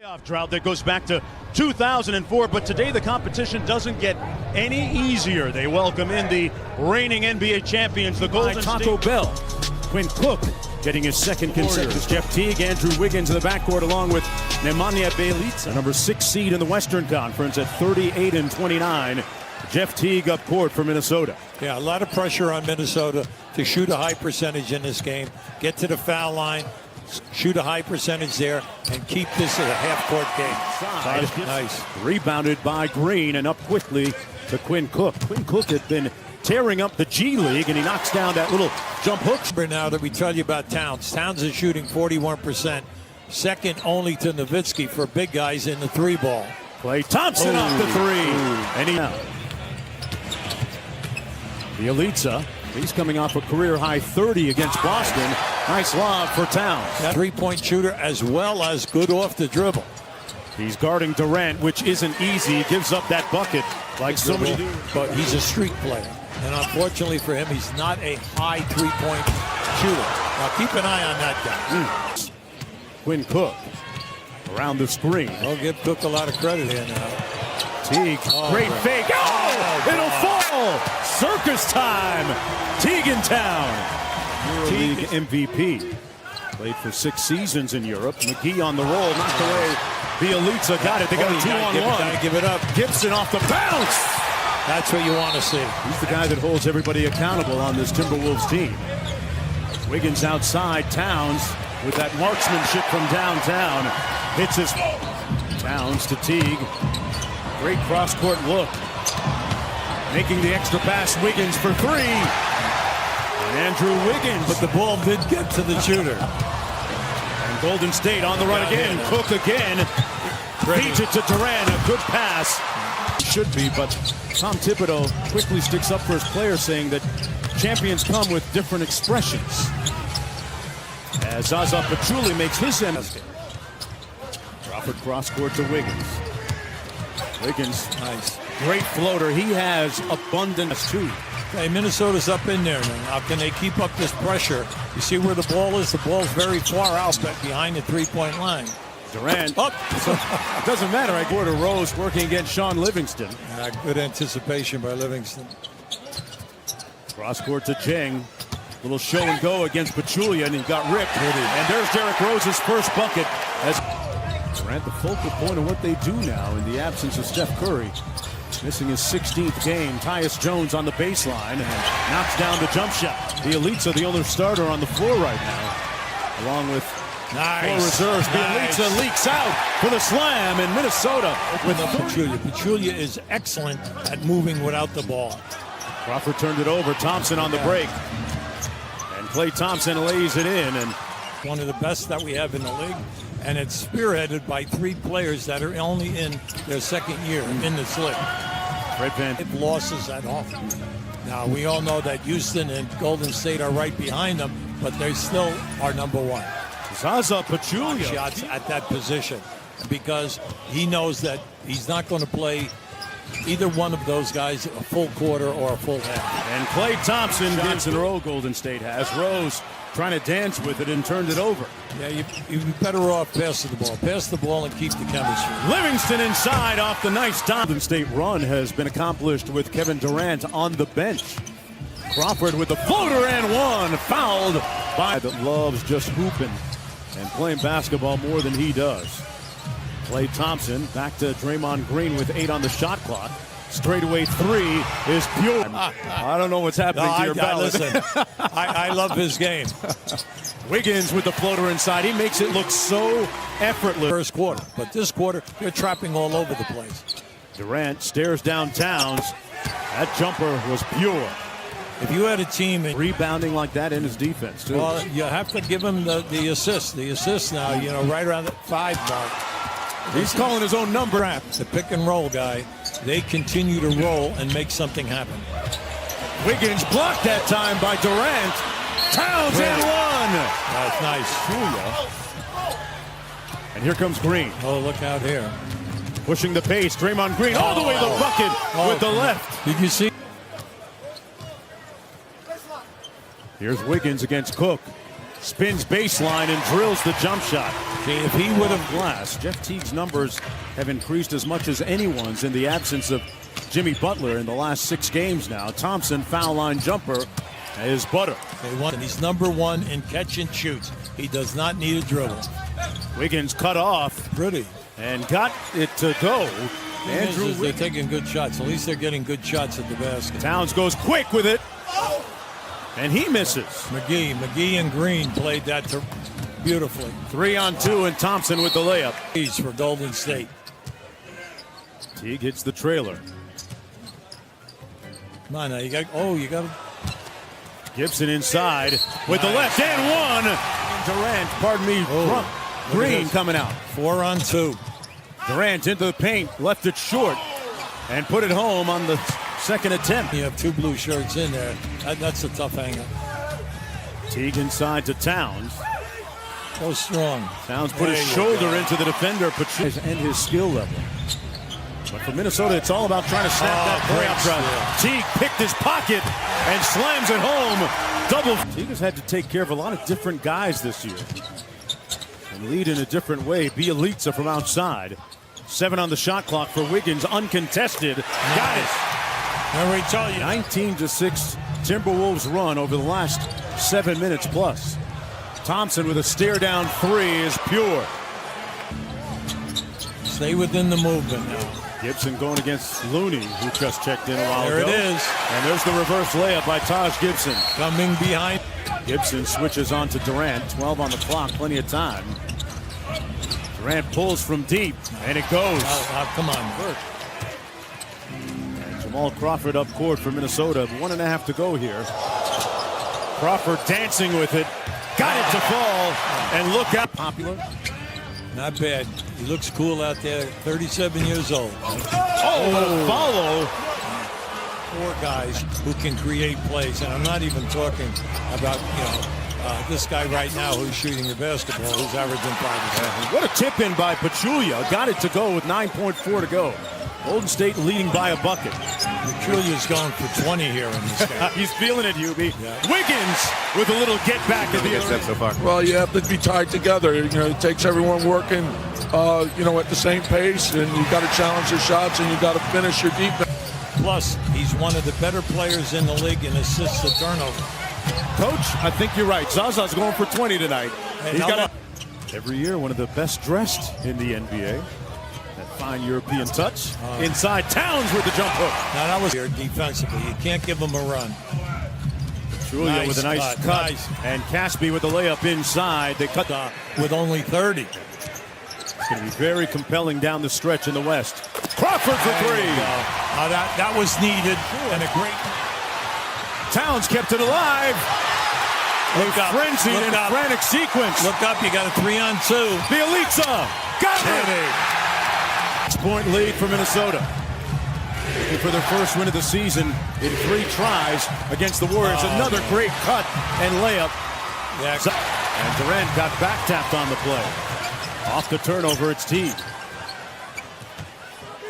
Playoff drought that goes back to 2004, but today the competition doesn't get any easier. They welcome in the reigning NBA champions, the Golden Taco State. Bell. Quinn Cook getting his second consecutive. Jeff Teague, Andrew Wiggins in the backcourt along with Nemanja Bjelica. Number 6 seed in the Western Conference at 38-29. Jeff Teague up court for Minnesota. Yeah, a lot of pressure on Minnesota to shoot a high percentage in this game, get to the foul line, shoot a high percentage there, and keep this at a half-court game. Nice. Rebounded by Green and up quickly to Quinn Cook. Quinn Cook had been tearing up the G League, and he knocks down that little jump hook. Now that we tell you about Towns. Towns is shooting 41%, second only to Nowitzki for big guys in the three ball. Klay Thompson off the three. And he Bjelica, he's coming off a career-high 30 against Boston. Nice lob for Towns. Three-point shooter as well as good off the dribble. He's guarding Durant, which isn't easy. Gives up that bucket like so many do. But he's a street player. And unfortunately for him, he's not a high three-point shooter. Now keep an eye on that guy. Quinn Cook around the screen. I'll give Cook a lot of credit here now. Teague, great fake. Oh, it'll fall. Circus time. Teague in town. EuroLeague MVP. Played for 6 seasons in Europe. McGee on the roll, knocked away. Bjelica got it. They got a 2-on-1. Give it up. Gibson off the bounce. That's what you want to see. He's the guy that holds everybody accountable on this Timberwolves team. Wiggins outside. Towns with that marksmanship from downtown. Hits his Towns to Teague. Great cross-court look. Making the extra pass. Wiggins for 3. And Andrew Wiggins. But the ball did get to the shooter. And Golden State on the run again. Cook again. Feeds it to Durant. A good pass. Should be, but Tom Thibodeau quickly sticks up for his players, saying that champions come with different expressions. As Zaza Pachulia makes his end. Crawford cross-court to Wiggins. Wiggins, nice. Great floater. He has abundance too. Hey, Minnesota's up in there now. How can they keep up this pressure? You see where the ball is? The ball's very far out back behind the three-point line. Durant up. So it doesn't matter. I go to Rose working against Sean Livingston. Good anticipation by Livingston. Cross-court to Jeng. Little show and go against Pachulia, and he got ripped. And there's Derrick Rose's first bucket. As Durant, the focal point of what they do now in the absence of Steph Curry. Missing his 16th game. Tyus Jones on the baseline and knocks down the jump shot. Bjelica, the only starter on the floor right now, along with 4 reserves. Bjelica leaks out for the slam in Minnesota. With Pachulia. Pachulia is excellent at moving without the ball. Crawford turned it over. Thompson on the break. And Klay Thompson lays it in. And one of the best that we have in the league. And it's spearheaded by 3 players that are only in their second year in this league. Fred Van losses at home. Now, we all know that Houston and Golden State are right behind them, but they still are number 1. Zaza Pachulia shots at that position because he knows that he's not going to play either one of those guys a full quarter or a full half. And Klay Thompson gets in a row. Golden State has Rose trying to dance with it and turned it over. Yeah, you're better off passing the ball. Pass the ball and keep the chemistry. Livingston inside off the nice top. Golden State run has been accomplished with Kevin Durant on the bench. Crawford with the floater and one. Fouled by that loves just hooping and playing basketball more than he does. Klay Thompson back to Draymond Green with 8 on the shot clock. Straightaway 3 is pure. I don't know what's happening to your ballot. Listen, I love his game. Wiggins with the floater inside. He makes it look so effortless. First quarter, but this quarter, they're trapping all over the place. Durant stares down Towns. That jumper was pure. If you had a team rebounding like that in his defense, too. Well, you have to give him the assist. The assist now, right around the 5 mark. He's calling his own number. The pick and roll guy, they continue to roll and make something happen. Wiggins blocked that time by Durant. Towns and one. That's nice. And here comes Green. Oh, look out here. Pushing the pace. Draymond Green all the way to the bucket with the left. Did you see? Here's Wiggins against Cook. Spins baseline and drills the jump shot. See, if he would have Glass. Jeff Teague's numbers have increased as much as anyone's in the absence of Jimmy Butler in the last 6 games now. Thompson, foul line jumper, is butter. He's number 1 in catch and shoots. He does not need a dribble. Wiggins cut off. Pretty. And got it to go. Andrew They're taking good shots. At least they're getting good shots at the basket. Towns goes quick with it. And he misses. McGee and Green played that beautifully. 3-on-2 and Thompson with the layup. He's for Golden State. Teague hits the trailer. Come on now, you got Gibson inside with the left and one. Durant, pardon me, Green coming out. 4-on-2. Durant into the paint, left it short, and put it home on the second attempt. You have 2 blue shirts in there. That's a tough hanger. Teague inside to Towns. Go strong. Towns put his shoulder into the defender, and his skill level. But for Minnesota, it's all about trying to snap that playoff run. Teague picked his pocket and slams it home. Double. Teague has had to take care of a lot of different guys this year and lead in a different way. Bielitsa from outside. 7 on the shot clock for Wiggins, uncontested. Got it. Now we tell you, 19-6 Timberwolves run over the last 7 minutes plus. Thompson with a stare down 3 is pure. Stay within the movement now. Gibson going against Looney, who just checked in a while There ago. it is. And there's the reverse layup by Taj Gibson. Coming behind. Gibson switches on to Durant. 12 on the clock, plenty of time. Durant pulls from deep, and it goes. Come on, Bert. And Jamal Crawford up court for Minnesota. 1.5 to go here. Crawford dancing with it. Got it to fall. And look out. Popular. Not bad. He looks cool out there. 37 years old. What a follow. 4 guys who can create plays, and I'm not even talking about this guy right now who's shooting the basketball, who's averaging 5 What a tip in by Pachulia. Got it to go with 9.4 to go. Golden State leading by a bucket. Pachulia's going for 20 here in this game. He's feeling it, Hubie. Yeah. Wiggins with a little get back at the end. So far. Well, you have to be tied together. It takes everyone working, at the same pace, and you got to challenge your shots, and you got to finish your defense. Plus, he's one of the better players in the league in assists to turnover. Coach, I think you're right. Zaza's going for 20 tonight. Hey, every year, one of the best dressed in the NBA. That fine European touch. Inside Towns with the jump hook. Now that was here defensively. You can't give him a run. Julia with a nice cut. Nice. And Caspi with the layup inside. They cut with only 30. It's going to be very compelling down the stretch in the West. Crawford for 3. That was needed. And a great. Towns kept it alive. Frenzied in a frantic sequence. Look up, you got a 3-on-2. Bielitsa got it. 6-point lead for Minnesota. Looking for their first win of the season in 3 tries against the Warriors. Another great cut and layup. Yeah. And Durant got back tapped on the play. Off the turnover, it's Teague.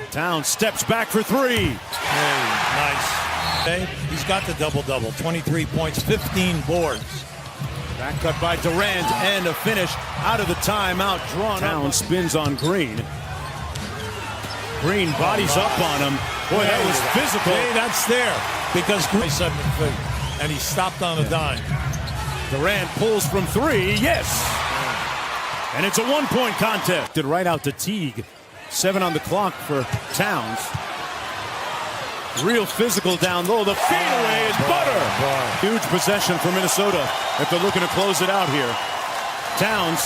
Towns steps back for 3. Hey, nice. He's got the double-double. 23 points, 15 boards. Back cut by Durant and a finish out of the timeout. Drawn Towns spins on Green. Green bodies up on him. Boy, that was physical. Hey, that's there because Green 7 feet, and he stopped on a dime. Durant pulls from 3. Yes. And it's a 1-point contest. Did right out to Teague. 7 on the clock for Towns. Real physical down low. The fadeaway is butter. Huge possession for Minnesota if they're looking to close it out here. Towns,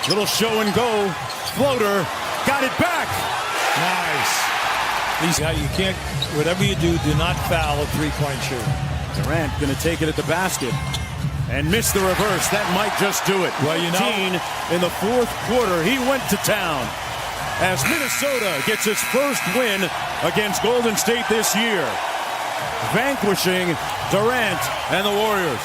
little show and go. Floater, got it back. Nice. You can't, whatever you do not foul a 3-point shooter. Durant going to take it at the basket and miss the reverse. That might just do it. Well, in the 4th quarter, he went to town as Minnesota gets its first win against Golden State this year, vanquishing Durant and the Warriors.